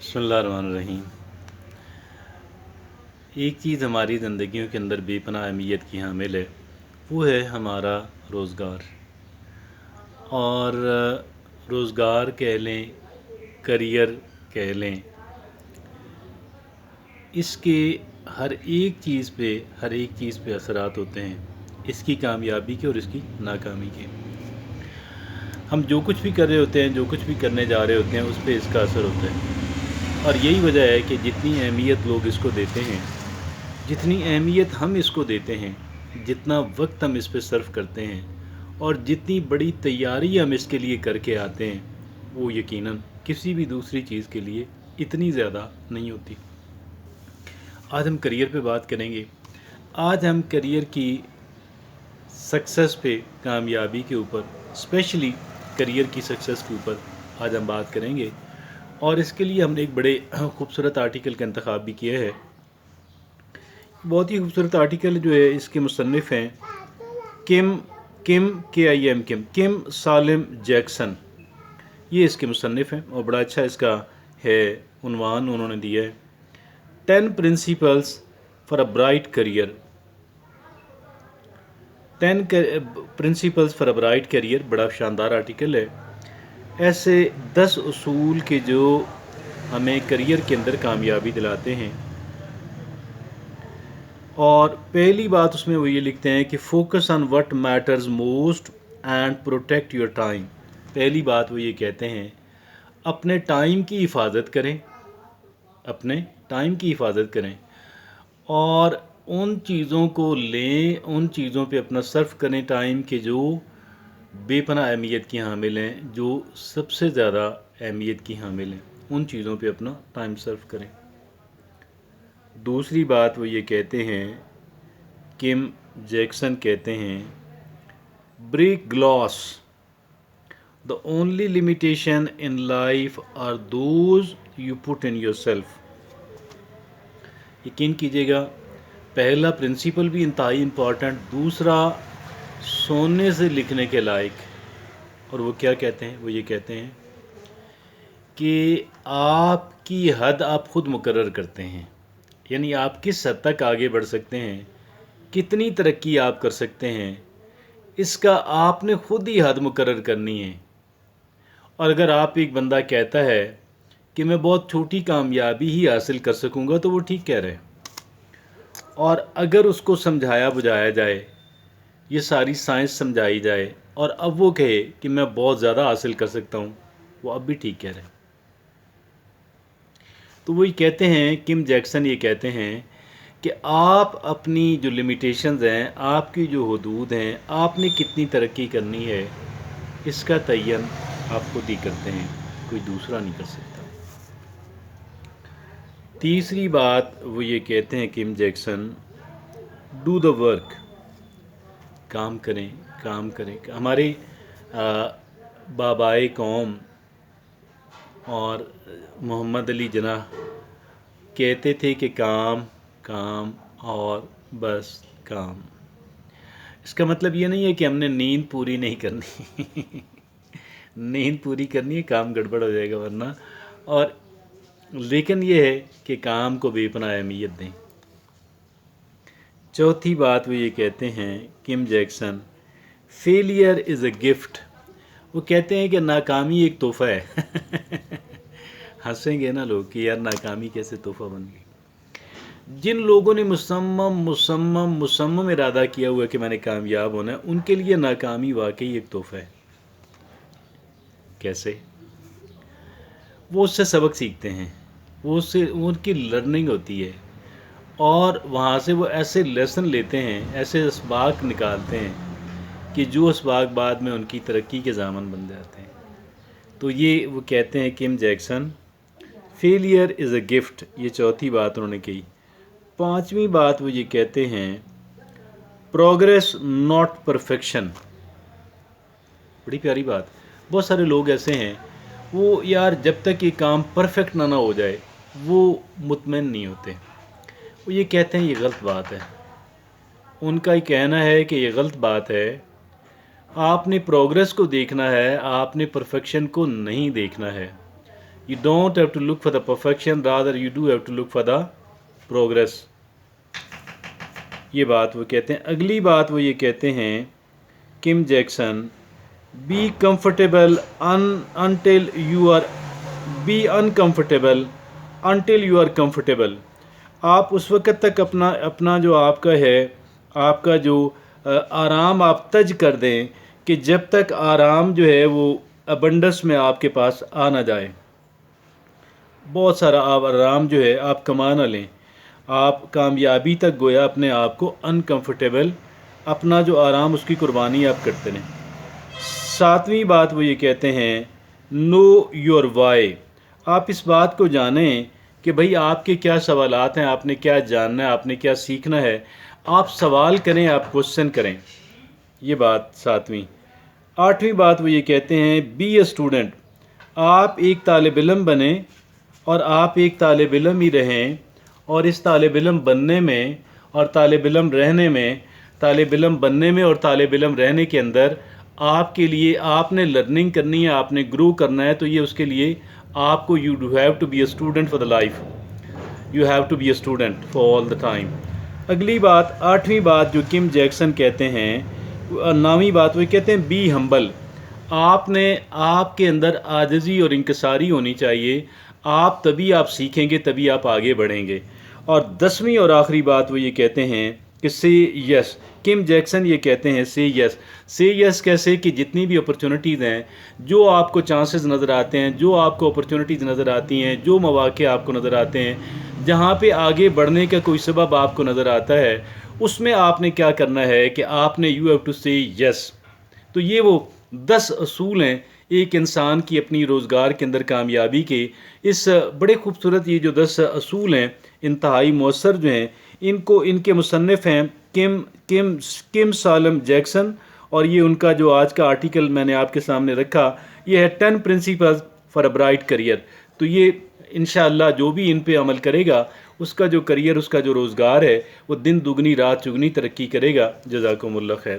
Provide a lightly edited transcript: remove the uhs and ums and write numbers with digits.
बिस्मिल्लाहिर्रहमानिर्रहीम। एक चीज़ हमारी ज़िंदगियों के अंदर बेपनाह अहमियत की हामिल है, वो है हमारा रोज़गार। और रोज़गार कह लें, करियर कह लें, इसके हर एक चीज़ पे असरात होते हैं, इसकी कामयाबी के और इसकी नाकामी के। हम जो कुछ भी कर रहे होते हैं, जो कुछ भी करने जा रहे होते हैं, उस पर इसका असर होता है। और यही वजह है कि जितनी अहमियत लोग इसको देते हैं, जितनी अहमियत हम इसको देते हैं, जितना वक्त हम इस पे सर्व करते हैं और जितनी बड़ी तैयारी हम इसके लिए करके आते हैं, वो यकीनन किसी भी दूसरी चीज़ के लिए इतनी ज़्यादा नहीं होती। आज हम करियर पे बात करेंगे। आज हम करियर की सक्सेस पे, कामयाबी के ऊपर, स्पेशली करियर की सक्सेस के ऊपर आज हम बात करेंगे। और इसके लिए हमने एक बड़े खूबसूरत आर्टिकल का इंतखाब भी किया है। बहुत ही खूबसूरत आर्टिकल जो है, इसके मुसन्निफ़ हैं किम सालिम जैक्सन। ये इसके मुसन्निफ़ हैं और बड़ा अच्छा इसका है उन्वान उन्होंने दिया है, 10 principles for a bright career. 10 principles for a bright career, बड़ा शानदार आर्टिकल है। ऐसे 10 उसूल के जो हमें करियर के अंदर कामयाबी दिलाते हैं। और पहली बात उसमें वो ये लिखते हैं कि focus on what matters most and protect your time. पहली बात वो ये कहते हैं, अपने टाइम की हिफाजत करें, अपने टाइम की हिफाजत करें और उन चीज़ों को लें, उन चीज़ों पे अपना सर्फ करें टाइम के जो बेपनाह अहमियत की हामिल हैं, जो सबसे ज़्यादा अहमियत की हामिल हैं, उन चीज़ों पे अपना टाइम सर्फ करें। दूसरी बात वो ये कहते हैं, किम जैक्सन कहते हैं, break gloss, the only limitation in life are those you put in yourself. यकीन कीजिएगा, पहला प्रिंसिपल भी इंतहाई इम्पॉर्टेंट, दूसरा सोने से लिखने के लायक। और वो क्या कहते हैं, वो ये कहते हैं कि आपकी हद आप खुद मुकर्रर करते हैं। यानी आप किस हद तक आगे बढ़ सकते हैं, कितनी तरक्की आप कर सकते हैं, इसका आपने खुद ही हद मुकर्रर करनी है। और अगर आप एक बंदा कहता है कि मैं बहुत छोटी कामयाबी ही हासिल कर सकूंगा, तो वो ठीक कह रहे हैं। और अगर उसको समझाया बुझाया जाए, ये सारी साइंस समझाई जाए और अब वो कहे कि मैं बहुत ज़्यादा हासिल कर सकता हूँ, वो अब भी ठीक कह रहे हैं। तो वही कहते हैं, किम जैक्सन ये कहते हैं कि आप अपनी जो लिमिटेशंस हैं, आपकी जो हदूद हैं, आपने कितनी तरक्की करनी है, इसका तयन आप खुद ही करते हैं, कोई दूसरा नहीं कर सकता। तीसरी बात वो ये कहते हैं Kim Jackson, do the work, काम करें, काम करें। हमारे बाबाए कौम और मोहम्मद अली जिन्नाह कहते थे कि काम काम और बस काम। इसका मतलब ये नहीं है कि हमने नींद पूरी नहीं करनी नींद पूरी करनी है, काम गड़बड़ हो जाएगा वरना। और लेकिन ये है कि काम को बेपनाह अहमियत दें। चौथी बात वो ये कहते हैं Kim Jackson, failure is a gift. वो कहते हैं कि नाकामी एक तोहफ़ा है हंसेंगे ना लोग कि यार नाकामी कैसे तोहफ़ा बन गई। जिन लोगों ने मुसम्मम इरादा किया हुआ कि मैंने कामयाब होना है, उनके लिए नाकामी वाकई एक तोहफ़ा है। कैसे? वो उससे सबक सीखते हैं, वो उससे उनकी लर्निंग होती है और वहाँ से वो ऐसे लेसन लेते हैं, ऐसे इसबाक निकालते हैं कि जो इसबाक बाद में उनकी तरक्की के ज़ामन बन जाते हैं। तो ये वो कहते हैं Kim Jackson, failure is a gift. ये चौथी बात उन्होंने कही। पांचवी बात वो ये कहते हैं, प्रोग्रेस नॉट परफेक्शन। बड़ी प्यारी बात। बहुत सारे लोग ऐसे हैं, वो यार जब तक ये काम परफेक्ट ना हो जाए वो मुतमईन नहीं होते। वो ये कहते हैं ये गलत बात है। उनका ये कहना है कि ये गलत बात है, आपने प्रोग्रेस को देखना है, आपने परफेक्शन को नहीं देखना है। You don't have to look for the perfection, rather you do have to look for the progress. یہ بات وہ کہتے ہیں. اگلی بات وہ یہ کہتے ہیں کم Jackson, be comfortable until you are be uncomfortable until you are comfortable. آپ اس وقت تک اپنا جو آپ کا ہے, آپ کا جو آرام آپ تج کر دیں کہ جب تک آرام جو ہے وہ ابنڈنس میں آپ کے پاس آ نہ جائے. بہت سارا آپ آرام جو ہے آپ کما نہ لیں, آپ کامیابی تک گویا اپنے آپ کو انکمفرٹیبل, اپنا جو آرام اس کی قربانی آپ کرتے رہیں. 7ویں بات وہ یہ کہتے ہیں نو یور وائی. آپ اس بات کو جانیں کہ بھئی آپ کے کیا سوالات ہیں, آپ نے کیا جاننا ہے, آپ نے کیا سیکھنا ہے. آپ سوال کریں, آپ کوشچن کریں. یہ بات 7ویں. 8ویں بات وہ یہ کہتے ہیں بی اے اسٹوڈنٹ. آپ ایک طالب علم بنیں اور آپ ایک طالب علم ہی رہیں, اور اس طالب علم بننے میں اور طالب علم رہنے میں, طالب علم بننے میں اور طالب علم رہنے کے اندر آپ کے لیے آپ نے لرننگ کرنی ہے, آپ نے گرو کرنا ہے. تو یہ اس کے لیے آپ کو you do have to be a student for the life, you have to be a student for all the time. اگلی بات 8ویں بات جو کم جیکسن کہتے ہیں, 9ویں بات وہ کہتے ہیں بی ہمبل. آپ نے آپ کے اندر عاجزی اور انکساری ہونی چاہیے. آپ تبھی آپ سیکھیں گے, تبھی آپ آگے بڑھیں گے. اور 10ویں اور آخری بات وہ یہ کہتے ہیں کہ سی یس. کم جیکسن یہ کہتے ہیں سی یس. سی یس کیسے کہ جتنی بھی اپرچونٹیز ہیں, جو آپ کو چانسز نظر آتے ہیں, جو آپ کو اپرچونٹیز نظر آتی ہیں, جو مواقع آپ کو نظر آتے ہیں, جہاں پہ آگے بڑھنے کا کوئی سبب آپ کو نظر آتا ہے, اس میں آپ نے کیا کرنا ہے کہ آپ نے یو ہیو ٹو سی یس. تو یہ وہ 10 اصول ہیں ایک انسان کی اپنی روزگار کے اندر کامیابی کے. اس بڑے خوبصورت یہ جو 10 اصول ہیں, انتہائی مؤثر جو ہیں, ان کے مصنف ہیں کم سالم جیکسن. اور یہ ان کا جو آج کا آرٹیکل میں نے آپ کے سامنے رکھا, یہ ہے 10 principles for a bright career. تو یہ انشاءاللہ جو بھی ان پہ عمل کرے گا, اس کا جو کریئر, اس کا جو روزگار ہے, وہ دن دگنی رات چگنی ترقی کرے گا. جزاکم اللہ خیر.